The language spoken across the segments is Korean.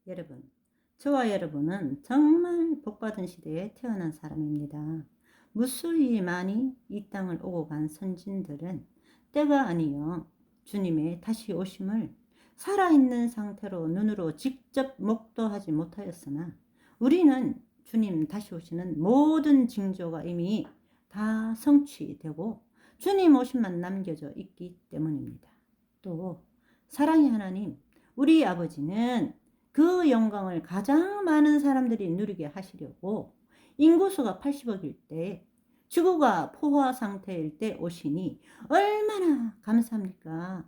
여러분, 저와 여러분은 정말 복받은 시대에 태어난 사람입니다. 무수히 많이 이 땅을 오고 간 선진들은 때가 아니요 주님의 다시 오심을 살아있는 상태로 눈으로 직접 목도하지 못하였으나, 우리는 주님 다시 오시는 모든 징조가 이미 다 성취되고 주님 오심만 남겨져 있기 때문입니다. 또 사랑의 하나님, 우리 아버지는 그 영광을 가장 많은 사람들이 누리게 하시려고 인구수가 80억일 때, 지구가 포화 상태일 때 오시니 얼마나 감사합니까?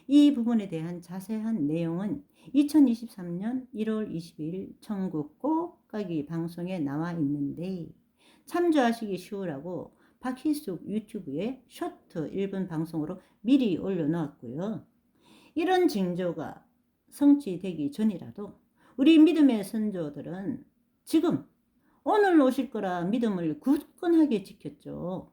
이 부분에 대한 자세한 내용은 2023년 1월 22일 천국 꼭가기 방송에 나와 있는데, 참조하시기 쉬우라고 박희숙 유튜브에 쇼트 1분 방송으로 미리 올려놓았고요. 이런 징조가 성취되기 전이라도 우리 믿음의 선조들은 지금 오늘 오실 거라 믿음을 굳건하게 지켰죠.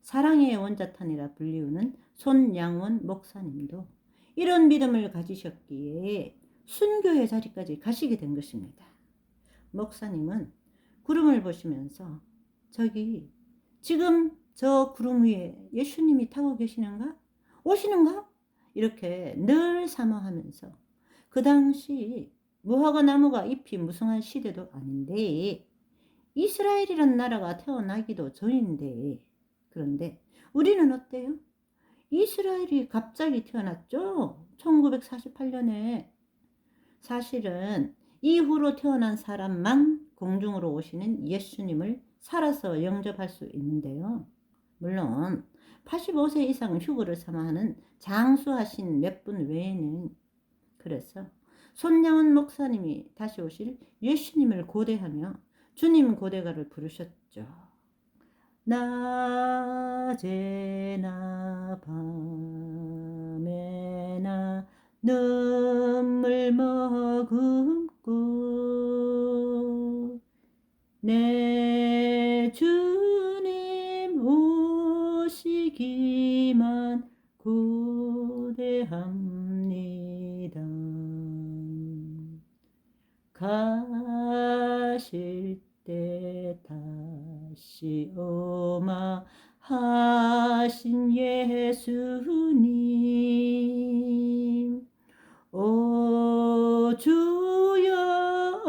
사랑의 원자탄이라 불리우는 손양원 목사님도 이런 믿음을 가지셨기에 순교의 자리까지 가시게 된 것입니다. 목사님은 구름을 보시면서 저기 지금 저 구름 위에 예수님이 타고 계시는가? 오시는가? 이렇게 늘 사모하면서, 그 당시 무화과 나무가 잎이 무성한 시대도 아닌데, 이스라엘이란 나라가 태어나기도 전인데, 그런데 우리는 어때요? 이스라엘이 갑자기 태어났죠? 1948년에. 사실은 이후로 태어난 사람만 공중으로 오시는 예수님을 살아서 영접할 수 있는데요. 물론 85세 이상 휴거를 삼아하는 장수하신 몇 분 외에는. 그래서 손양원 목사님이 다시 오실 예수님을 고대하며 주님 고대가를 부르셨죠. 낮에나 밤에나 눈물 머금고 내 주님 오시기만 고대합니다. 가실 때 다시 오마 하신 예수님, 오 주여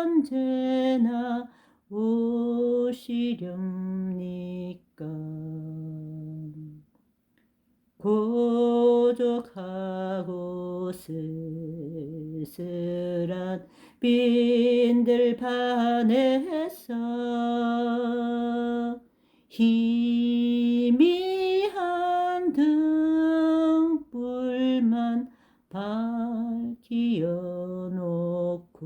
언제나 오시렵니까? 고족하고 쓸쓸한 빈들 반에서 희미한 등불만 밝히어 놓고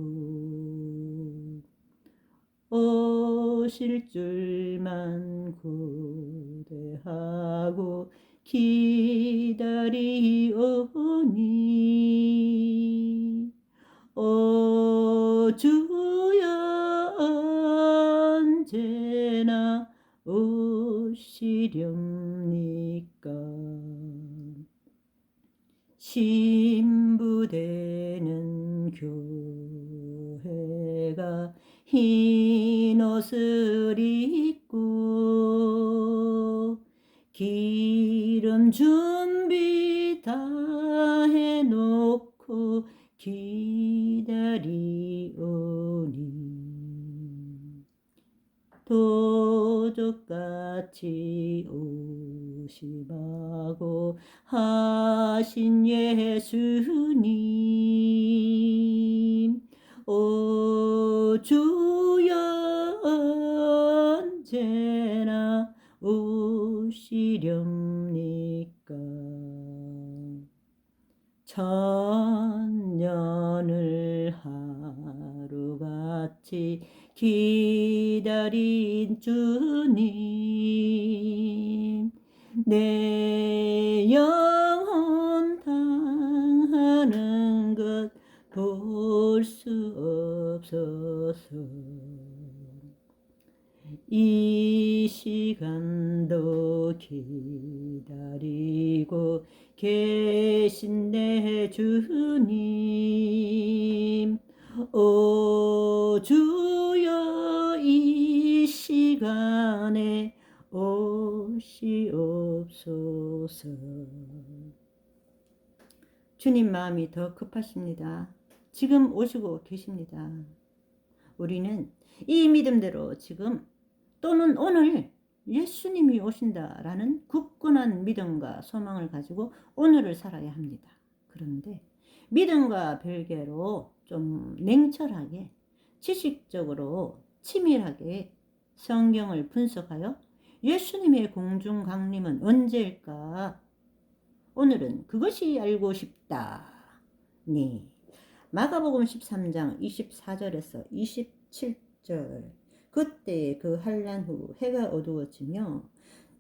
오실 줄만 고대하고 기다리오니, 오 주여 언제나 오시렵니까? 신부되는 교회가 흰 옷을 입고 기름 준비 다 해놓고 기다리오니, 도적같이 오심하고 하신 예수님, 오 주여 언제나 오시렵니까? 천년을 하루같이 기다린 주님, 내 영혼 당하는 것 볼 수 없어서 이 시간도 기다리고 계신 내 주님, 주옵소서. 주님 마음이 더 급하십니다. 지금 오시고 계십니다. 우리는 이 믿음대로 지금 또는 오늘 예수님이 오신다라는 굳건한 믿음과 소망을 가지고 오늘을 살아야 합니다. 그런데 믿음과 별개로 좀 냉철하게 지식적으로 치밀하게 성경을 분석하여 예수님의 공중 강림은 언제일까? 오늘은 그것이 알고 싶다. 네. 마가복음 13장 24절에서 27절. 그때 그 환란 후 해가 어두워지며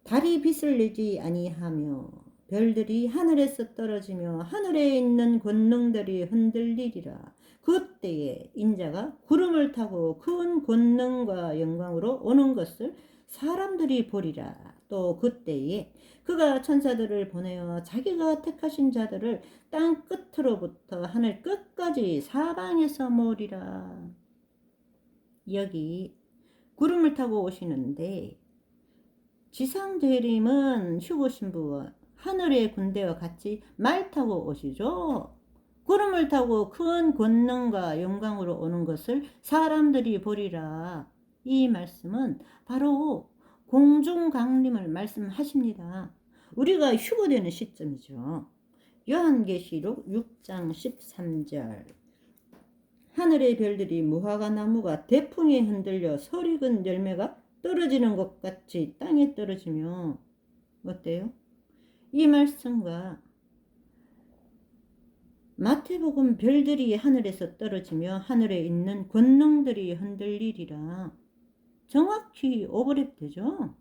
달이 빛을 내지 아니하며 별들이 하늘에서 떨어지며 하늘에 있는 권능들이 흔들리리라. 그때에 인자가 구름을 타고 큰 권능과 영광으로 오는 것을 사람들이 보리라. 또 그때에 그가 천사들을 보내어 자기가 택하신 자들을 땅 끝으로부터 하늘 끝까지 사방에서 모으리라. 여기 구름을 타고 오시는데 지상 재림은 휴거 신부와 하늘의 군대와 같이 말 타고 오시죠. 구름을 타고 큰 권능과 영광으로 오는 것을 사람들이 보리라. 이 말씀은 바로 공중 강림을 말씀하십니다. 우리가 휴거되는 시점이죠. 요한계시록 6장 13절. 하늘의 별들이 무화과 나무가 대풍에 흔들려 설익은 열매가 떨어지는 것 같이 땅에 떨어지며, 어때요? 이 말씀과 마태복음 별들이 하늘에서 떨어지며 하늘에 있는 권능들이 흔들리리라. 정확히 오버랩 되죠?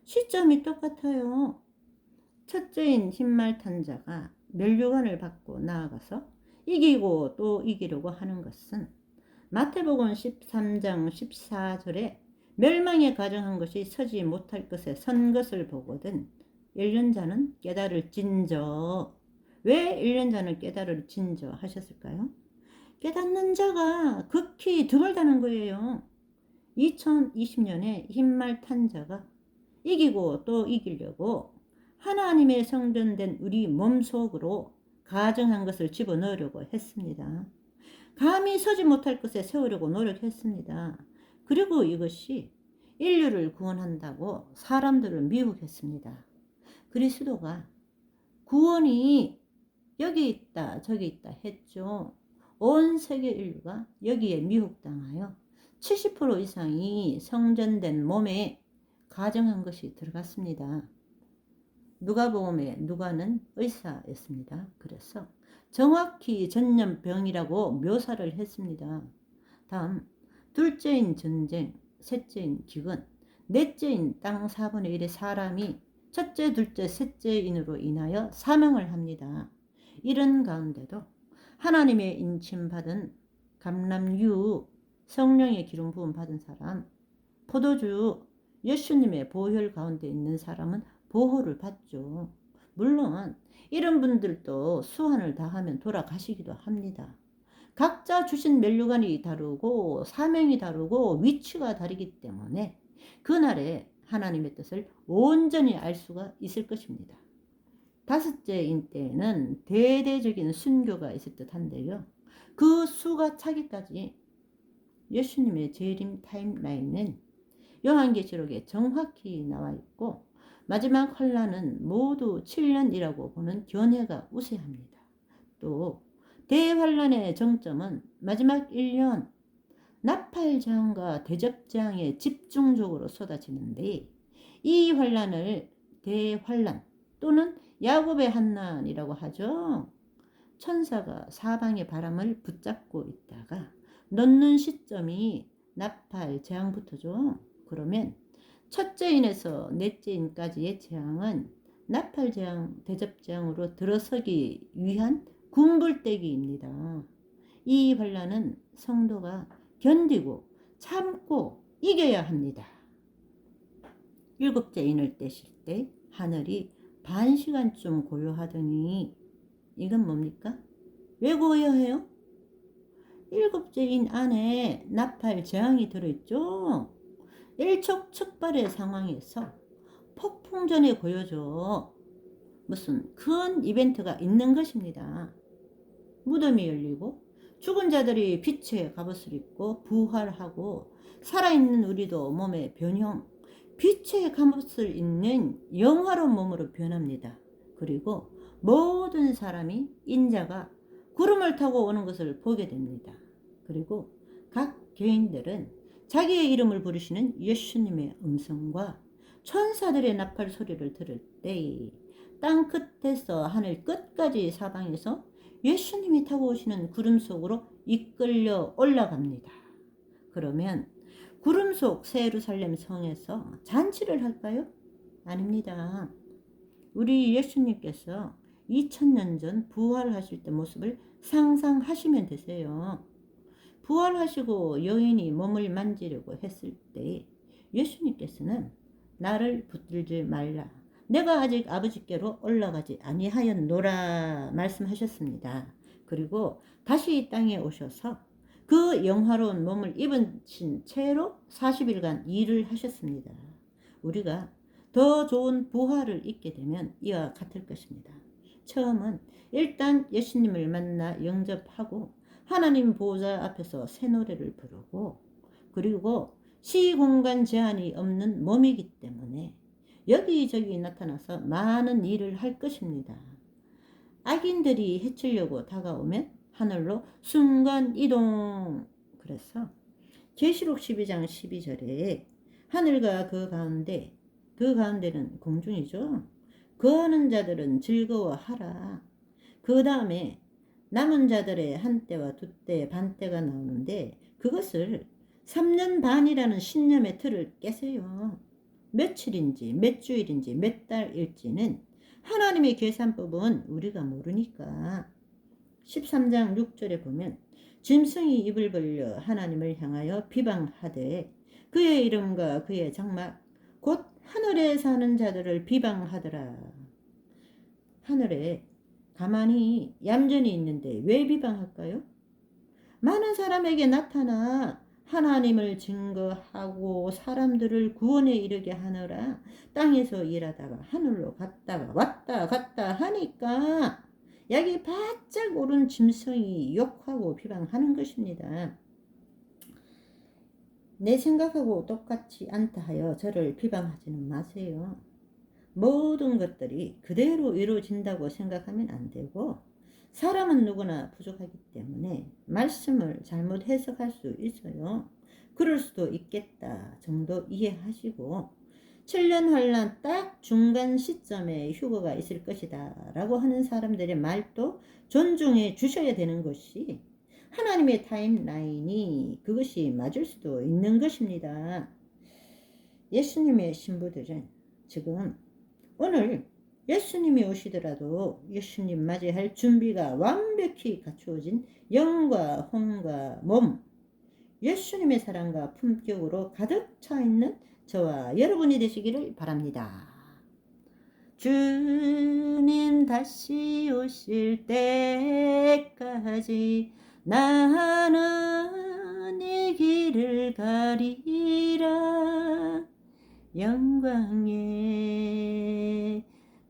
시점이 똑같아요. 첫째인 흰말 탄 자가 면류관을 받고 나아가서 이기고 또 이기려고 하는 것은 마태복음 13장 14절에 멸망에 가정한 것이 서지 못할 것에 선 것을 보거든 1년자는 깨달을진저. 왜 1년자는 깨달을진저 하셨을까요? 깨닫는 자가 극히 드물다는 거예요. 2020년에 흰말 탄 자가 이기고 또 이기려고 하나님의 성전된 우리 몸속으로 가정한 것을 집어넣으려고 했습니다. 감히 서지 못할 것에 세우려고 노력했습니다. 그리고 이것이 인류를 구원한다고 사람들을 미혹했습니다. 그리스도가 구원이 여기 있다 저기 있다 했죠. 온 세계 인류가 여기에 미혹당하여 70% 이상이 성전된 몸에 가정한 것이 들어갔습니다. 누가복음에 누가는 의사였습니다. 그래서 정확히 전염병이라고 묘사를 했습니다. 다음, 둘째인 전쟁, 셋째인 기근, 넷째인 땅 4분의 1의 사람이 첫째, 둘째, 셋째인으로 인하여 사명을 합니다. 이런 가운데도 하나님의 인침받은 감람유, 성령의 기름 부음 받은 사람, 포도주, 예수님의 보혈 가운데 있는 사람은 보호를 받죠. 물론 이런 분들도 수완을 다하면 돌아가시기도 합니다. 각자 주신 면류관이 다르고 사명이 다르고 위치가 다르기 때문에 그날에 하나님의 뜻을 온전히 알 수가 있을 것입니다. 다섯째인 때에는 대대적인 순교가 있을 듯한데요. 그 수가 차기까지 예수님의 재림 타임라인은 요한계시록에 정확히 나와 있고 마지막 환란은 모두 7년이라고 보는 견해가 우세합니다. 또 대환란의 정점은 마지막 1년 나팔장과 대접장에 집중적으로 쏟아지는데 이 환란을 대환란 또는 야곱의 환난이라고 하죠. 천사가 사방의 바람을 붙잡고 있다가 넣는 시점이 나팔재앙부터죠. 그러면 첫째인에서 넷째인까지의 재앙은 나팔재앙, 대접재앙으로 들어서기 위한 군불대기입니다. 이 환난은 성도가 견디고 참고 이겨야 합니다. 일곱째 인을 떼실 때 하늘이 반 시간쯤 고요하더니 이건 뭡니까? 왜 고요해요? 일곱째 인 안에 나팔 재앙이 들어있죠. 일촉즉발의 상황에서 폭풍전에 고요죠. 무슨 큰 이벤트가 있는 것입니다. 무덤이 열리고 죽은 자들이 빛의 갑옷을 입고 부활하고 살아있는 우리도 몸의 변형, 빛의 갑옷을 입는 영화로운 몸으로 변합니다. 그리고 모든 사람이 인자가 구름을 타고 오는 것을 보게 됩니다. 그리고 각 교인들은 자기의 이름을 부르시는 예수님의 음성과 천사들의 나팔 소리를 들을 때 땅 끝에서 하늘 끝까지 사방에서 예수님이 타고 오시는 구름 속으로 이끌려 올라갑니다. 그러면 구름 속 새 예루살렘 성에서 잔치를 할까요? 아닙니다. 우리 예수님께서 2000년 전 부활하실 때 모습을 상상하시면 되세요. 부활하시고 여인이 몸을 만지려고 했을 때 예수님께서는 나를 붙들지 말라. 내가 아직 아버지께로 올라가지 아니하였노라 말씀하셨습니다. 그리고 다시 이 땅에 오셔서 그 영화로운 몸을 입으신 채로 40일간 일을 하셨습니다. 우리가 더 좋은 부활을 입게 되면 이와 같을 것입니다. 처음은 일단 예수님을 만나 영접하고 하나님 보호자 앞에서 새 노래를 부르고, 그리고 시공간 제한이 없는 몸이기 때문에 여기저기 나타나서 많은 일을 할 것입니다. 악인들이 해치려고 다가오면 하늘로 순간 이동. 그래서 계시록 12장 12절에 하늘과 그 가운데는 공중이죠. 거하는 자들은 즐거워하라. 그 다음에 남은 자들의 한때와 두때 반때가 나오는데 그것을 3년 반이라는 신념의 틀을 깨세요. 며칠인지 몇 주일인지 몇 달일지는 하나님의 계산법은 우리가 모르니까. 13장 6절에 보면 짐승이 입을 벌려 하나님을 향하여 비방하되 그의 이름과 그의 장막 곧 하늘에 사는 자들을 비방하더라. 하늘에 가만히 얌전히 있는데 왜 비방할까요? 많은 사람에게 나타나 하나님을 증거하고 사람들을 구원에 이르게 하느라 땅에서 일하다가 하늘로 갔다가 왔다 갔다 하니까 약이 바짝 오른 짐승이 욕하고 비방하는 것입니다. 내 생각하고 똑같지 않다 하여 저를 비방하지는 마세요. 모든 것들이 그대로 이루어진다고 생각하면 안 되고, 사람은 누구나 부족하기 때문에 말씀을 잘못 해석할 수 있어요. 그럴 수도 있겠다 정도 이해하시고, 7년 환란 딱 중간 시점에 휴거가 있을 것이다 라고 하는 사람들의 말도 존중해 주셔야 되는 것이 하나님의 타임라인이 그것이 맞을 수도 있는 것입니다. 예수님의 신부들은 지금 오늘 예수님이 오시더라도 예수님 맞이할 준비가 완벽히 갖추어진 영과 혼과 몸, 예수님의 사랑과 품격으로 가득 차 있는 저와 여러분이 되시기를 바랍니다. 주님 다시 오실 때까지 나는 이 길을 가리라. 영광에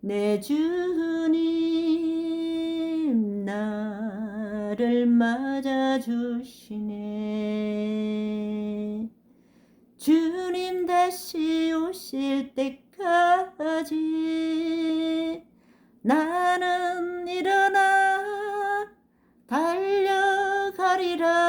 내 주님 나를 맞아주시네. 주님 다시 오실 때까지 나는 일어나 달려가리라.